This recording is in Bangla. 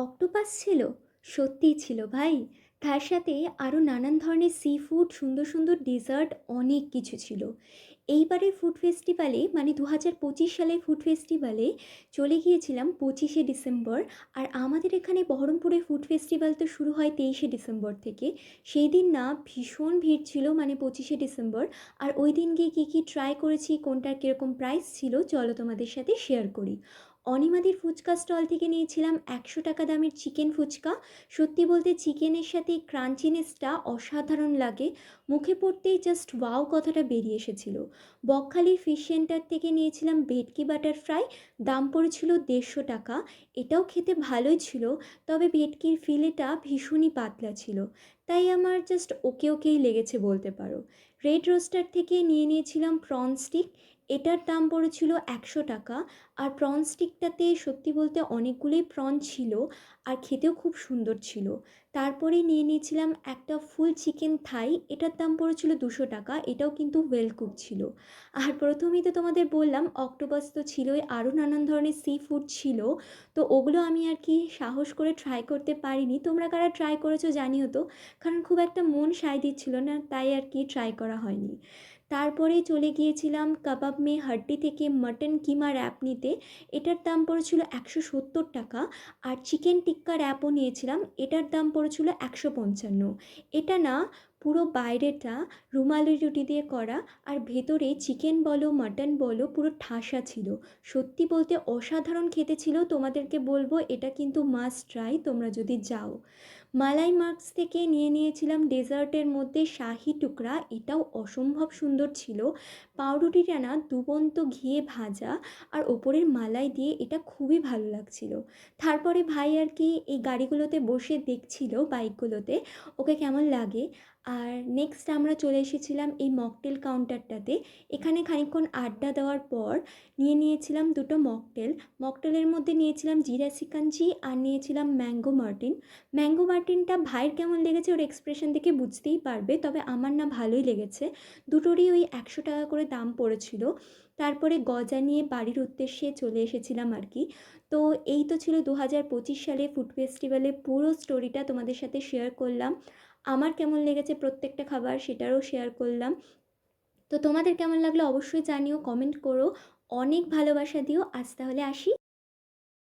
অক্টোপাস ছিল? সত্যিই ছিল ভাই। তার সাথে আরও নানান ধরনের সি ফুড, সুন্দর, সুন্দর ডেজার্ট অনেক কিছু ছিল। এইবারের ফুড ফেস্টিভ্যালে মানে ২০২৫ সালের ফুড ফেস্টিভ্যালে চলে গিয়েছিলাম ২৫শে ডিসেম্বর। আর আমাদের এখানে বহরমপুরে ফুড ফেস্টিভ্যাল তো শুরু হয় ২৩শে ডিসেম্বর থেকে। সেই দিন না ভীষণ ভিড় ছিল মানে ২৫শে ডিসেম্বর। আর ওই দিন গিয়ে কী, কী ট্রাই করেছি, কোনটার কীরকম প্রাইস ছিল চলো তোমাদের সাথে শেয়ার করি। অনিমাদির ফুচকা স্টল থেকে নিয়েছিলাম ১০০ টাকা দামের চিকেন ফুচকা। সত্যি বলতে চিকেনের সাথে ক্রাঞ্চিনেসটা অসাধারণ লাগে। মুখে পড়তেই জাস্ট ওয়াও কথাটা বেরিয়ে এসেছিল। বকখালির ফিশ সেন্টার থেকে নিয়েছিলাম ভেটকি বাটার ফ্রাই। দাম পড়েছিল ১৫০ টাকা। এটাও খেতে ভালোই ছিল, তবে ভেটকির ফিলেটা ভীষণই পাতলা ছিল। তাই আমার জাস্ট ওকে ওকেই লেগেছে বলতে পারো। রেড রোস্টার থেকে নিয়ে নিয়েছিলাম প্রন স্টিক। এটার দাম পড়েছিল ১০০ টাকা। আর প্রন স্টিকটাতে সত্যি বলতে অনেকগুলোই প্রন ছিল, আর খেতেও খুব সুন্দর ছিল। তারপরে নিয়ে নিয়েছিলাম একটা ফুল চিকেন থাই। এটার দাম পড়েছিল ২০০ টাকা। এটাও কিন্তু ওয়েল কুক ছিল। আর প্রথমেই তো তোমাদের বললাম অক্টোপাস তো ছিলই, আরও নানান ধরনের সি ফুড ছিল। তো ওগুলো আমি আর কি সাহস করে ট্রাই করতে পারিনি। তোমরা কারা ট্রাই করেছো জানিও তো, কারণ খুব একটা মন সায় দিচ্ছিল না, তাই আর কি ট্রাই করা হয়নি। তারপরে চলে গিয়েছিলাম কাবাব মে হাড্ডি থেকে মাটন কিমা র্যাপ নিতে। এটার দাম পড়েছিল ১৭০ টাকা। আর চিকেন টিক্কা র্যাপও নিয়েছিলাম, এটার দাম পড়েছিল ১৫৫। এটা না পুরো বাইরেটা রুমালি রুটি দিয়ে করা, আর ভেতরে চিকেন বলো মাটন বলো পুরো ঠাসা ছিল। সত্যি বলতে অসাধারণ খেতে ছিল। তোমাদেরকে বলবো এটা কিন্তু মাস্ট ট্রাই তোমরা যদি যাও। মালাই মার্কস থেকে নিয়ে নিয়েছিলাম ডেজার্টের মধ্যে শাহি টুকরা। এটাও অসম্ভব সুন্দর ছিল। পাউরুটিটা না ডুবন্ত ঘিয়ে ভাজা, আর ওপরের মালাই দিয়ে এটা খুবই ভালো লাগছিল। তারপরে ভাই আর কি এই গাড়িগুলোতে বসে দেখছিল বাইকগুলোতে ওকে কেমন লাগে। আর নেক্সট আমরা চলে এসেছিলাম এই মকটেল কাউন্টারটাতে। এখানে খানিকক্ষণ আড্ডা দেওয়ার পর নিয়ে নিয়েছিলাম দুটো মকটেল। মকটেলের মধ্যে নিয়েছিলাম জিরা সিকাঞ্জি আর নিয়েছিলাম ম্যাঙ্গো মার্টিন। ম্যাঙ্গো মার্টিনটা ভাইয়ের কেমন লেগেছে ওর এক্সপ্রেশন দেখে বুঝতেই পারবে, তবে আমার না ভালোই লেগেছে। দুটোরই ওই ১০০ টাকা করে দাম পড়েছিল। তারপরে গজা নিয়ে বাড়ির উদ্দেশ্যে চলে এসেছিলাম আর কি। তো এই তো ছিল ২০২৫ সালে ফুড ফেস্টিভ্যালের পুরো স্টোরিটা তোমাদের সাথে শেয়ার করলাম। আমার কেমন লেগেছে প্রত্যেকটা খাবার সেটারও শেয়ার করলাম। তো তোমাদের কেমন লাগলো অবশ্যই জানিও, কমেন্ট করো। অনেক ভালোবাসা দিও। আজ তাহলে আসি।